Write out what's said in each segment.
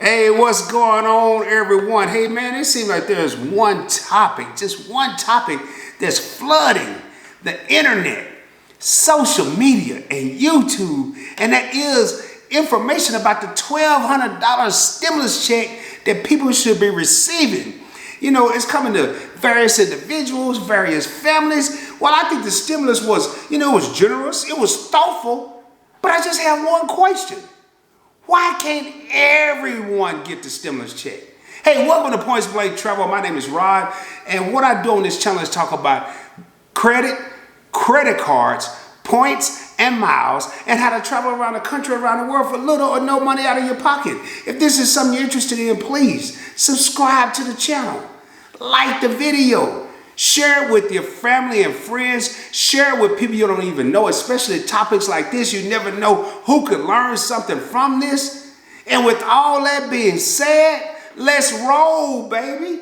Hey, what's going on, everyone? Hey, man, it seems like there's one topic, just one topic that's flooding the internet, social media, and YouTube, and that is information about the $1,200 stimulus check that people should be receiving. You know, it's coming to various individuals, various families. Well, I think the stimulus was, it was generous, it was thoughtful, but I just have one question. Why can't everyone get the stimulus check? Hey, welcome to Points Blank Travel. My name is Rod, and what I do on this channel is talk about credit cards, points, and miles, and how to travel around the country, around the world for little or no money out of your pocket. If this is something you're interested in, please subscribe to the channel, like the video, share it with your family and friends, share it with people you don't even know, especially topics like this. You never know who could learn something from this. And with all that being said, let's roll, baby.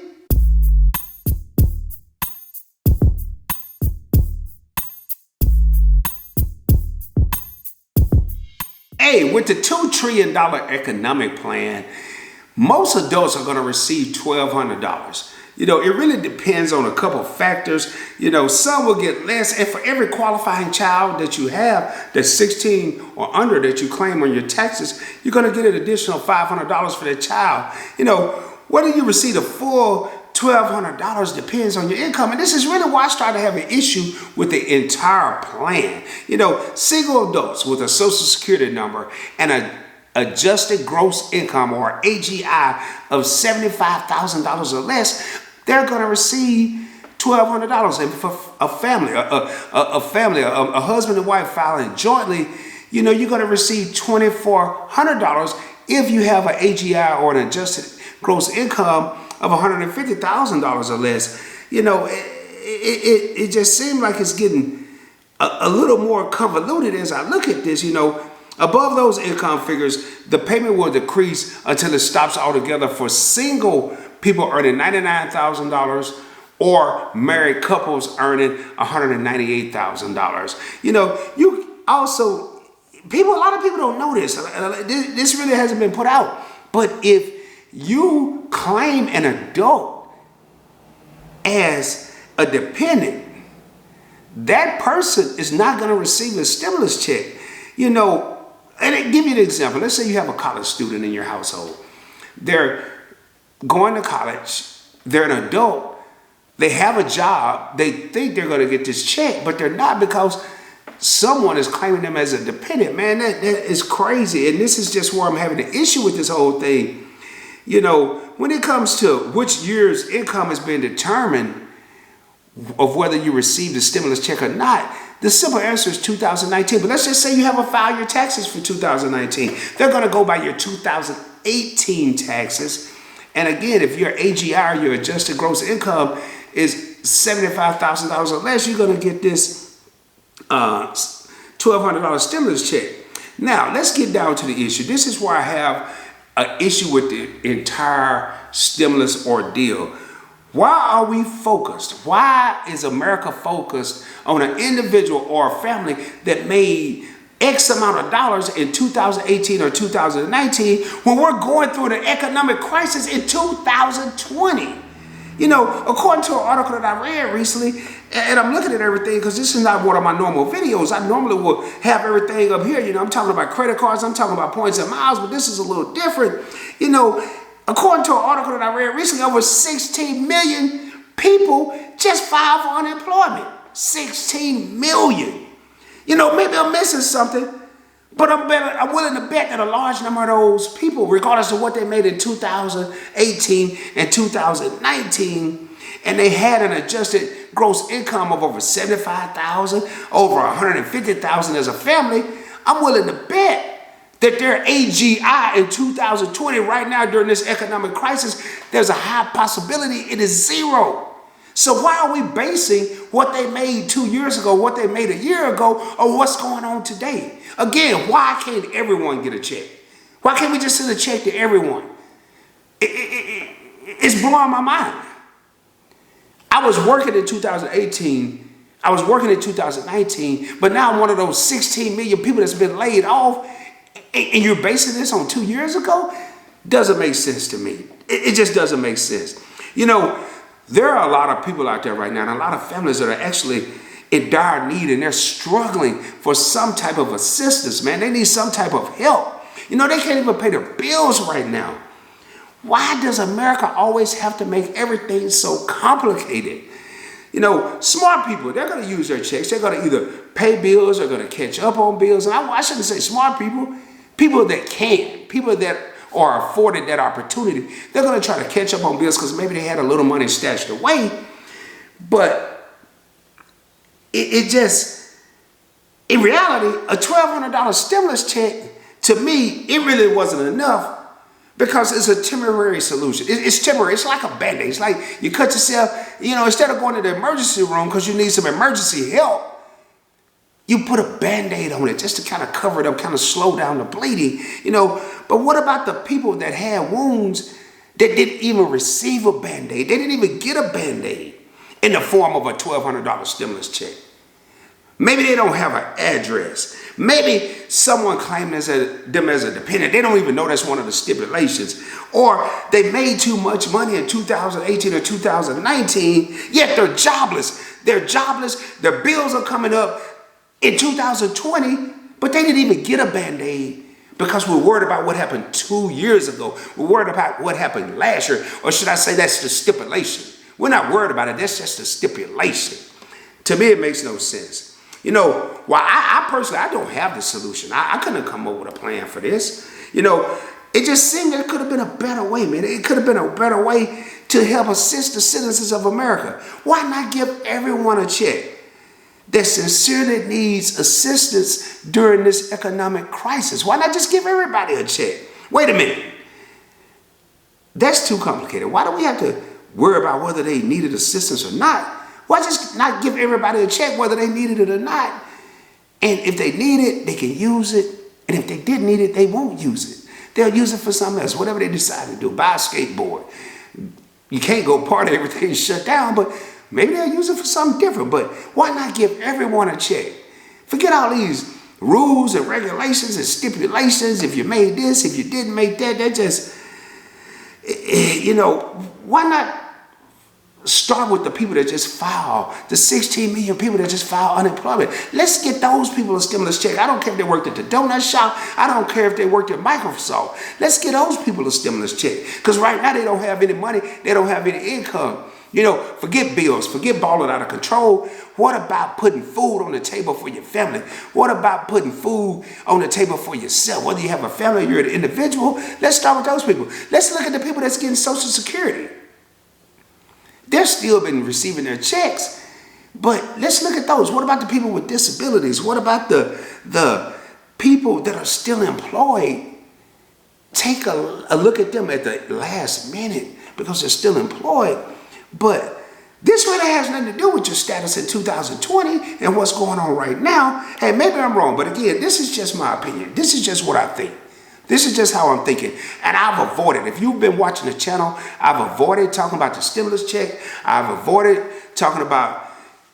Hey, with the $2 trillion economic plan, most adults are going to receive $1,200. It really depends on a couple of factors. Some will get less. And for every qualifying child that you have that's 16 or under that you claim on your taxes, you're going to get an additional $500 for that child. Whether you receive the full $1,200 depends on your income. And this is really why I started to have an issue with the entire plan. Single adults with a social security number and a adjusted gross income or AGI of $75,000 or less, they're going to receive $1,200. And for a family, a husband and wife filing jointly, you're going to receive $2,400 if you have an AGI or an adjusted gross income of $150,000 or less. It just seems like it's getting a little more convoluted as I look at this. Above those income figures, the payment will decrease until it stops altogether for single people earning $99,000 or married couples earning $198,000. You also, a lot of people don't know this. This really hasn't been put out. But if you claim an adult as a dependent, that person is not going to receive a stimulus check. And I'll give you an example. Let's say you have a college student in your household. They're going to college. They're an adult. They have a job. They think they're going to get this check, but they're not because someone is claiming them as a dependent. Man, that is crazy. And this is just where I'm having an issue with this whole thing. When it comes to which year's income has been determined of whether you receive the stimulus check or not, the simple answer is 2019. But let's just say you haven't filed your taxes for 2019. They're going to go by your 2018 taxes. And again, if your AGR, your adjusted gross income, is $75,000 or less, you're going to get this $1,200 stimulus check. Now, let's get down to the issue. This is where I have an issue with the entire stimulus ordeal. Why are we focused? Why is America focused on an individual or a family that made X amount of dollars in 2018 or 2019 when we're going through an economic crisis in 2020? According to an article that I read recently, and I'm looking at everything because this is not one of my normal videos. I normally will have everything up here. I'm talking about credit cards, I'm talking about points and miles, but this is a little different. According to an article that I read recently, over 16 million people just filed for unemployment. 16 million. Maybe I'm missing something, but I'm willing to bet that a large number of those people, regardless of what they made in 2018 and 2019, and they had an adjusted gross income of over $75,000, over $150,000 as a family, I'm willing to bet that their AGI in 2020, right now during this economic crisis, there's a high possibility it is zero. So why are we basing what they made 2 years ago, what they made a year ago, on what's going on today? Again, why can't everyone get a check? Why can't we just send a check to everyone? It's blowing my mind. I was working in 2018. I was working in 2019, but now I'm one of those 16 million people that's been laid off. And you're basing this on 2 years ago? Doesn't make sense to me. It just doesn't make sense. You know, there are a lot of people out there right now, and a lot of families that are actually in dire need, and they're struggling for some type of assistance, man. They need some type of help. You know, they can't even pay their bills right now. Why does America always have to make everything so complicated? You know, smart people, they're going to use their checks. They're going to either pay bills or going to catch up on bills. And I shouldn't say smart people, people that can, people that are afforded that opportunity. They're going to try to catch up on bills because maybe they had a little money stashed away. But it just, in reality, a $1,200 stimulus check, to me, it really wasn't enough. Because it's a temporary solution. It's temporary. It's like a Band-Aid. It's like you cut yourself, you know, instead of going to the emergency room because you need some emergency help, you put a Band-Aid on it just to kind of cover it up, kind of slow down the bleeding, you know. But what about the people that had wounds that didn't even receive a Band-Aid? They didn't even get a Band-Aid in the form of a $1,200 stimulus check. Maybe they don't have an address. Maybe someone claimed them as a dependent. They don't even know that's one of the stipulations. Or they made too much money in 2018 or 2019, yet they're jobless. They're jobless. Their bills are coming up in 2020, but they didn't even get a Band-Aid because we're worried about what happened 2 years ago. We're worried about what happened last year. Or should I say that's the stipulation? We're not worried about it. That's just a stipulation. To me, it makes no sense. You know, while I personally, I don't have the solution. I couldn't come up with a plan for this. You know, it just seemed there could have been a better way, man. It could have been a better way to help assist the citizens of America. Why not give everyone a check that sincerely needs assistance during this economic crisis? Why not just give everybody a check? Wait a minute. That's too complicated. Why do we have to worry about whether they needed assistance or not? Why just not give everybody a check whether they needed it or not? And if they need it, they can use it. And if they didn't need it, they won't use it. They'll use it for something else, whatever they decide to do. Buy a skateboard. You can't go party, everything's shut down, but maybe they'll use it for something different. But why not give everyone a check? Forget all these rules and regulations and stipulations. If you made this, if you didn't make that, that just, you know, why not start with the people that just file, the 16 million people that just file unemployment. Let's get those people a stimulus check. I don't care if they worked at the donut shop. I don't care if they worked at Microsoft. Let's get those people a stimulus check. Because right now they don't have any money. They don't have any income. You know, forget bills. Forget balling out of control. What about putting food on the table for your family? What about putting food on the table for yourself? Whether you have a family or you're an individual, let's start with those people. Let's look at the people that's getting Social Security. They're still been receiving their checks, but let's look at those. What about the people with disabilities? What about the people that are still employed? Take a look at them at the last minute because they're still employed. But this really has nothing to do with your status in 2020 and what's going on right now. Hey, maybe I'm wrong, but again, this is just my opinion. This is just what I think. This is just how I'm thinking. And I've avoided, if you've been watching the channel, I've avoided talking about the stimulus check. I've avoided talking about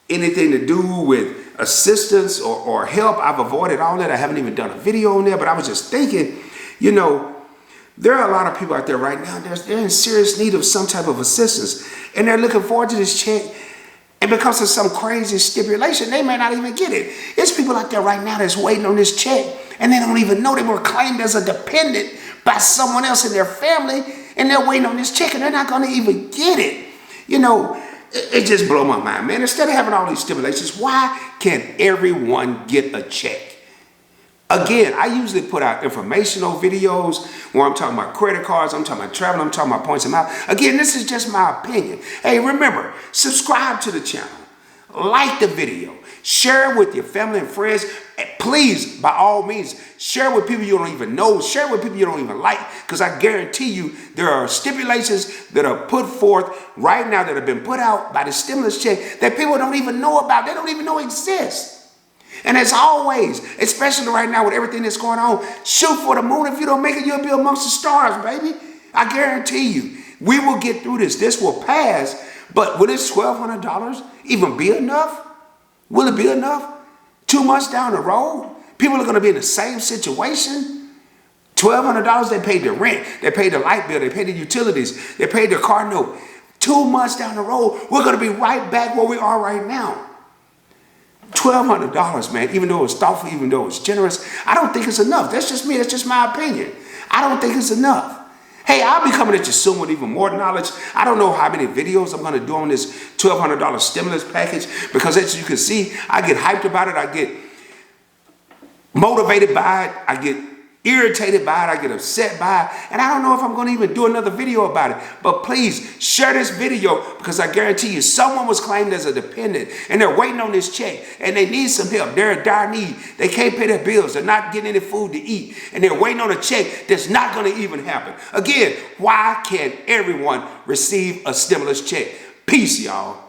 anything to do with assistance or help. I've avoided all that. I haven't even done a video on there, but I was just thinking, you know, there are a lot of people out there right now, they're in serious need of some type of assistance. And they're looking forward to this check. And because of some crazy stipulation, they may not even get it. There's people out there right now that's waiting on this check, and they don't even know they were claimed as a dependent by someone else in their family, and they're waiting on this check, and they're not going to even get it. You know, it just blew my mind, man. Instead of having all these stipulations, why can't everyone get a check? Again, I usually put out informational videos where I'm talking about credit cards, I'm talking about travel, I'm talking about points and miles. Again, this is just my opinion. Hey, remember, subscribe to the channel, like the video, share it with your family and friends. And please, by all means, share it with people you don't even know, share it with people you don't even like, because I guarantee you there are stipulations that are put forth right now that have been put out by the stimulus check that people don't even know about, they don't even know exist. And as always, especially right now with everything that's going on, shoot for the moon. If you don't make it, you'll be amongst the stars, baby. I guarantee you, we will get through this. This will pass. But will this $1,200 even be enough? Will it be enough? 2 months down the road, people are going to be in the same situation. $1,200, they paid the rent, they paid the light bill, they paid the utilities, they paid the car note. 2 months down the road, we're going to be right back where we are right now. $1,200, man, even though it was thoughtful, even though it was generous, I don't think it's enough. That's just me. That's just my opinion. I don't think it's enough. Hey, I'll be coming at you soon with even more knowledge. I don't know how many videos I'm going to do on this $1,200 stimulus package, because as you can see, I get hyped about it. I get motivated by it. I get irritated by it. I get upset by it. And I don't know if I'm going to even do another video about it. But please share this video, because I guarantee you someone was claimed as a dependent and they're waiting on this check and they need some help. They're in dire need. They can't pay their bills. They're not getting any food to eat. And they're waiting on a check that's not going to even happen. Again, why can't everyone receive a stimulus check? Peace, y'all.